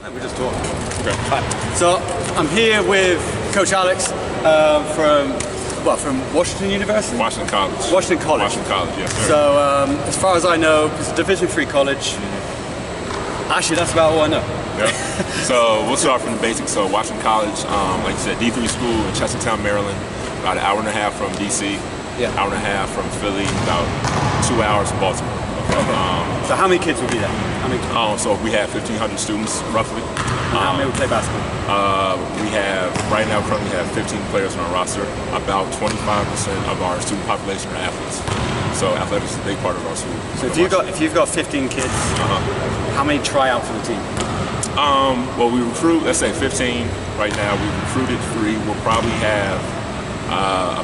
We're just talking. Okay. Hi. So I'm here with Coach Alex from Washington University? Washington College. Washington College. Washington College, yes, sir. So as far as I know, it's a Division III college. Actually, that's about all I know. Yeah. So we'll start from the basics. So Washington College, like you said, D3 school in Chestertown, Maryland, about an hour and a half from DC, hour and a half from Philly, about 2 hours from Baltimore. Okay. So how many kids will be there? So we have 1,500 students, roughly. How many will play basketball? Right now, currently have 15 players on our roster. About 25% of our student population are athletes. So athletics is a big part of our school. So if you've got 15 kids, how many try out for the team? Well, we recruit, let's say 15 right now. We recruited 3. We'll probably have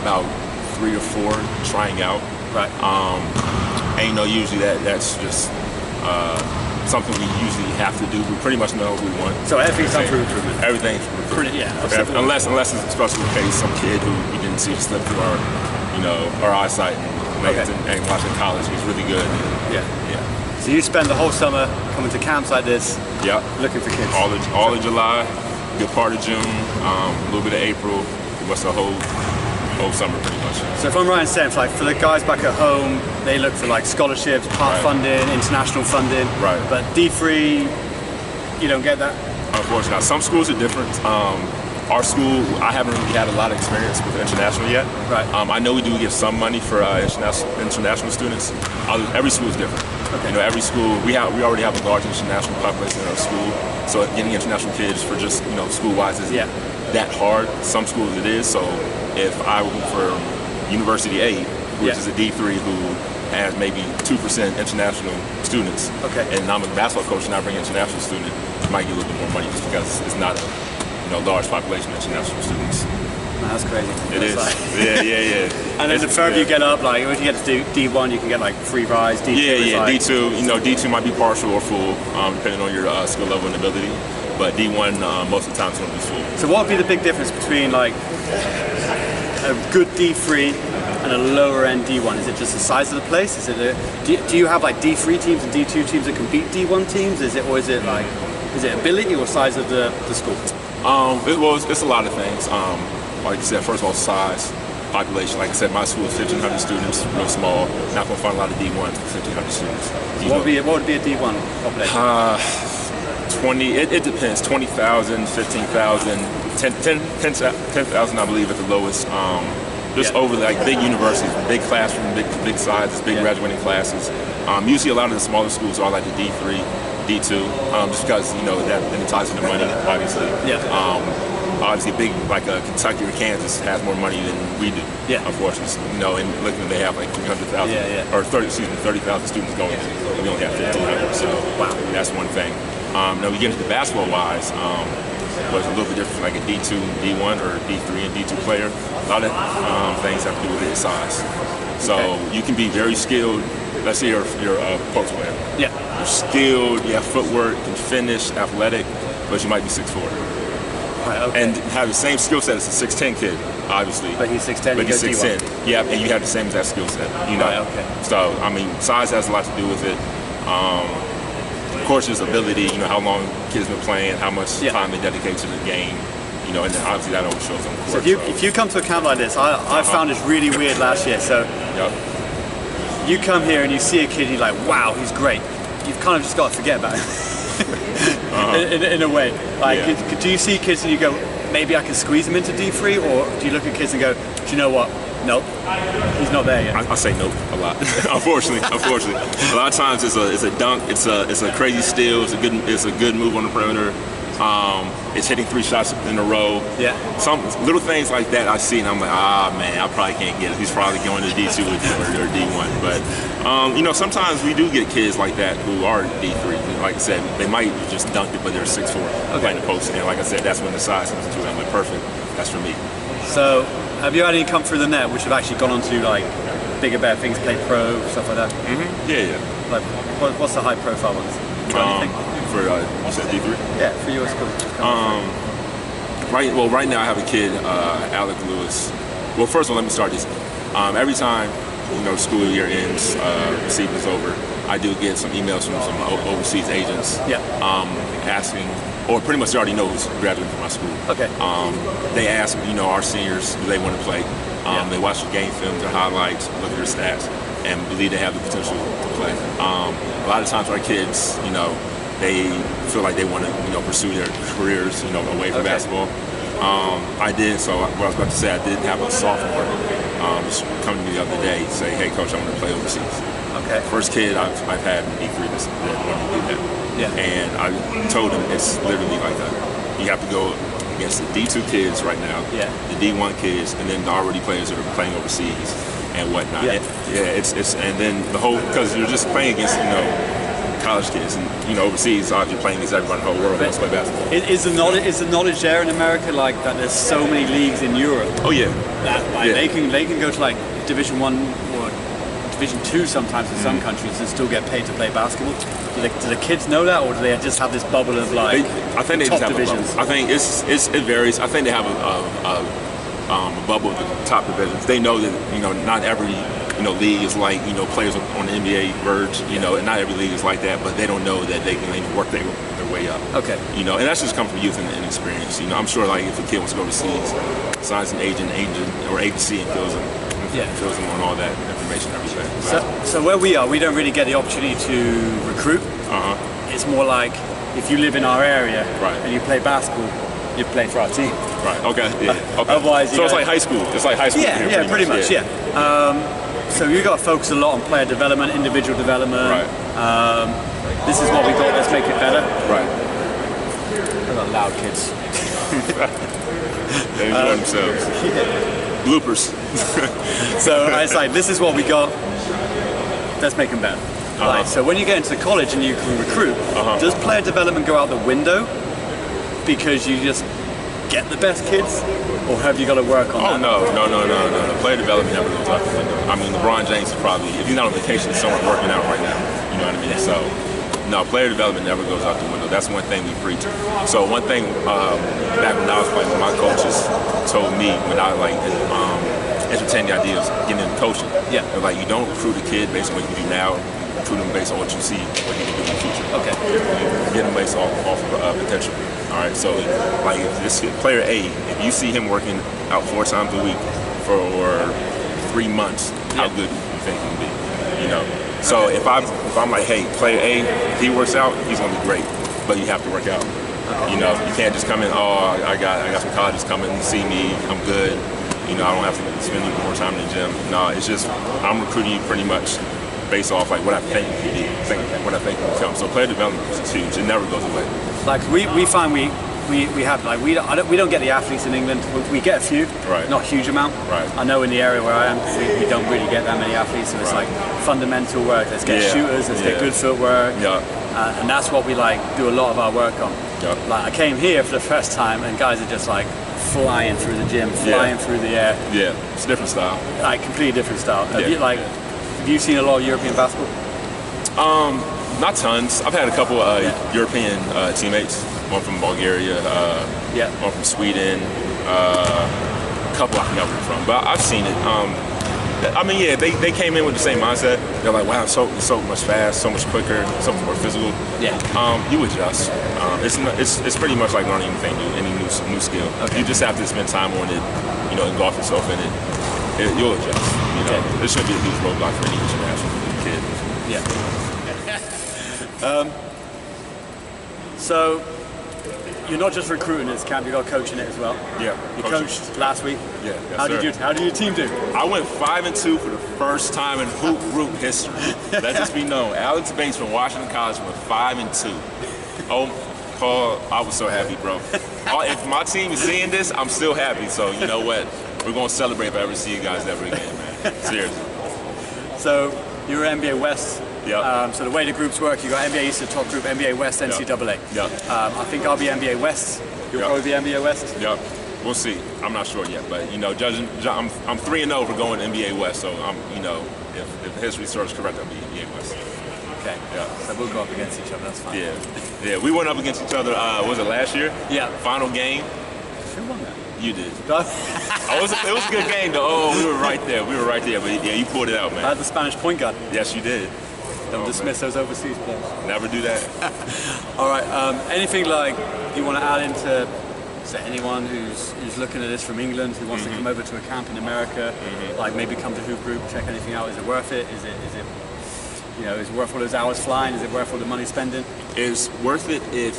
about 3 or 4 trying out. Right. And usually that's just something we usually have to do. We pretty much know who we want. So everything's done through recruitment? Everything's recruitment. Unless it's a special case, some kid who we didn't see slip through our eyesight and Washington College. He's really good. Yeah. So you spend the whole summer coming to camps like this, looking for kids? All of July, good part of June, a little bit of April, what's the whole summer pretty much. So if I'm right in saying, for the guys back at home, they look for scholarships, part funding, international funding. Right. But D3, you don't get that? Unfortunately, now, some schools are different. Our school, I haven't really had a lot of experience with international yet. Right. I know we do give some money for international students. Every school is different. Okay. Every school, we already have a large international population in our school. So getting international kids for just school-wise isn't that hard. Some schools it is. So if I went for University A, which is a D3 who has maybe 2% international students, and I'm a basketball coach and I bring an international student, I might get a little bit more money just because it's not a large population of international students. No, that's crazy. It is. Yeah. And then the further you get up, if you get to D1, you can get free rides. D2 D2. D2 might be partial or full, depending on your skill level and ability. But D1, most of the time, is going to be full. So what would be the big difference between a good D3 and a lower end D1? Is it just the size of the place? Is it do you have D3 teams and D2 teams that can beat D1 teams? Is it ability or size of the school? It's a lot of things. Like you said, first of all, size, population. Like I said, my school is 1,500 students, real small. Not going to find a lot of D1s for 1,500 students. What would be a D1 population? 20. It depends. 20,000, 15,000, 10,000, I believe, at the lowest. Over big universities, big classrooms, big sizes, big graduating classes. Usually, a lot of the smaller schools are like the D3, D2, just because that ties into money, obviously. Obviously, big Kentucky or Kansas has more money than we do. Unfortunately, and looking, they have 300,000 or 30,000 students going. And we only have 1,500. So that's one thing. Now we get into the basketball wise. Was a little bit different, like a D2, D1, or D3 and D2 player. A lot of things have to do with his size. So you can be very skilled. Let's say you're a post player. You're skilled, you have footwork, you can finish, athletic, but you might be 6'4". And have the same skill set as a 6'10" kid, obviously. But he's 6'10", but he's 6'10". Yeah, and you have the same exact skill set. So, size has a lot to do with it. Of course, there's ability, how long kids been playing, how much time they dedicate to the game, and then obviously that always shows on the court. So if you come to a camp like this, I found this really weird last year. So you come here and you see a kid and you're like, wow, he's great. You've kind of just got to forget about him in a way. Do you see kids and you go, maybe I can squeeze him into D3, or do you look at kids and go, do you know what? Nope, he's not there yet. I say nope a lot. Unfortunately, a lot of times it's a dunk, it's a crazy steal, it's a good move on the perimeter. It's hitting 3 shots in a row. Some little things like that I see, and I'm like, man, I probably can't get it. He's probably going to D2 or D1. But sometimes we do get kids like that who are D3. Like I said, they might just dunk it, but they're 6'4", playing the post. And like I said, that's when the size comes into it. I'm like, perfect. That's for me. So, have you had any come through the net which have actually gone on to bigger, better things, play pro, stuff like that? What's the high profile ones? For you said D3? Yeah, for your school. Right now I have a kid, Alec Lewis. Well, first of all, let me start this. Every time school year ends, season's over, I do get some emails from some overseas agents asking, or pretty much they already know who's graduating from my school. Okay. They ask, our seniors, do they want to play? They watch the game film, their highlights, look at their stats, and believe they have the potential to play. A lot of times our kids, they feel like they want to, pursue their careers, away from basketball. I did, so what I was about to say, I did have a sophomore just come to me the other day, say, hey, coach, I want to play overseas. Okay. First kid I've had in D3 that wanted to do that. Yeah. And I told him it's literally like that. You have to go against the D2 kids right now, the D1 kids, and then the already players that are playing overseas and whatnot. It's and then the whole, because you're just playing against, college kids, and overseas, you're playing against everyone in the whole world wants to play basketball. Is the knowledge there in America, like that? There's so many leagues in Europe. Oh yeah. That they can go to like Division 1 or Division 2 sometimes in some countries and still get paid to play basketball. Do the kids know that, or do they just have this bubble of like I think they top just have divisions? I think it varies. I think they have a bubble of the top divisions. They know that not every league is like players on the NBA verge. And not every league is like that, but they don't know that they can work their way up. Okay. And that's just come from youth and inexperience. I'm sure like if a kid wants to go overseas, signs an agent or agency and fills them on all that information every day. So where we are, we don't really get the opportunity to recruit. It's more like if you live in our area and you play basketball, you play for our team. Right. Okay. Yeah. Okay. Otherwise, so it's like high school. It's like high school. Yeah. Here, Pretty much. So you got to focus a lot on player development, individual development. Right. This is what we got. Let's make it better. Right. I got loud kids. They enjoy themselves. Bloopers. So it's like, this is what we got. Let's make them better. Right. So when you get into the college and you can recruit, does player development go out the window because you just get the best kids, or have you got to work on that? No. Player development never goes out the window. I mean, LeBron James is probably, if he's not on vacation, he's somewhere working out right now. You know what I mean? So, no, player development never goes out the window. That's one thing we preach. So one thing back when I was playing, my coaches told me when I entertained the idea of getting into coaching. They're like, you don't recruit a kid based on what you do now. Recruit him based on what you see, what he can do in the future. Okay. You get him based off of potential. All right. So, like, if this player A, if you see him working out 4 times a week for 3 months, how good do you think he can be? So if I'm like, hey, player A, if he works out, he's gonna be great, but you have to work out. You can't just come in. Oh, I got some colleges coming and see me. I'm good. I don't have to spend any more time in the gym. No, it's just I'm recruiting you pretty much based off like what I think you need, what I think you become. So player development is huge. It never goes away. Like we find we have like we don't get the athletes in England. We get a few, not a huge amount. I know in the area where I am, we don't really get that many athletes. So it's like fundamental work. Let's get shooters. Let's get good footwork. And that's what we do a lot of our work on. Like I came here for the first time, and guys are just like flying through the gym, flying through the air. It's a different style. Like completely different style. Have you seen a lot of European basketball? Not tons. I've had a couple European teammates. One from Bulgaria, one from Sweden, a couple I forgot where they're from. But I've seen it. They came in with the same mindset. They're like, wow, so much fast, so much quicker, so much more physical. You adjust. It's pretty much like learning anything new, any new skill. You just have to spend time on it, engulf yourself in it. You'll adjust. This shouldn't be a huge roadblock for any international kid. So you're not just recruiting this camp, you got coaching it as well. You coached last week. How did your team do? I went 5-2 for the first time in hoop group history. Let this be known. Alex Bates from Washington College went 5-2. Oh, Paul, I was so happy, bro. If my team is seeing this, I'm still happy. So you know what? We're gonna celebrate if I ever see you guys ever again, man. Seriously. So you're NBA West. So the way the groups work, you got NBA East, the top group, NBA West, NCAA. I think I'll be NBA West. You'll probably be NBA West. We'll see. I'm not sure yet, but judging, I'm 3-0 for going to NBA West. So I'm, if the history serves correct, I'll be NBA West. Okay. So we'll go up against each other. That's fine. We went up against each other. Was it last year? Final game. Who won that? You did. It was a good game though. Oh, we were right there. But you pulled it out, man. I had the Spanish point guard. Yes, you did. Don't dismiss those overseas players. Never do that. All right. Anything like you want to add into, say, anyone who's looking at this from England who wants to come over to a camp in America, like maybe come to Hoop Group, check anything out? Is it worth it? Is it is it worth all those hours flying? Is it worth all the money spending? It's worth it if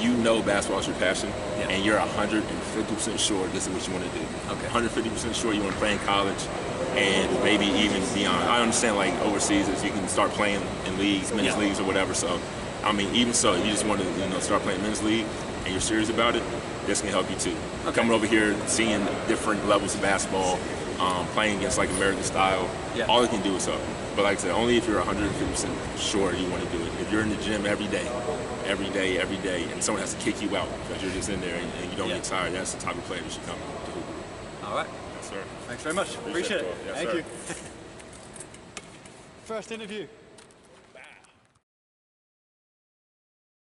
you know basketball is your passion and you're 150% sure this is what you want to do. Okay. 150% sure you want to play in college and maybe even beyond. I understand like overseas is you can start playing in leagues, men's leagues or whatever. So, I mean, even so, you just want to start playing men's league and you're serious about it, this can help you too. Okay. Coming over here, seeing different levels of basketball, playing against like American style, all it can do is help. But like I said, only if you're 150% sure you want to do it. If you're in the gym every day, and someone has to kick you out because you're just in there and you don't get tired, that's the type of player that should come to Hoop Group. All right. Yes, sir. Thanks very much. Appreciate it. Yes, Thank sir. you. First interview.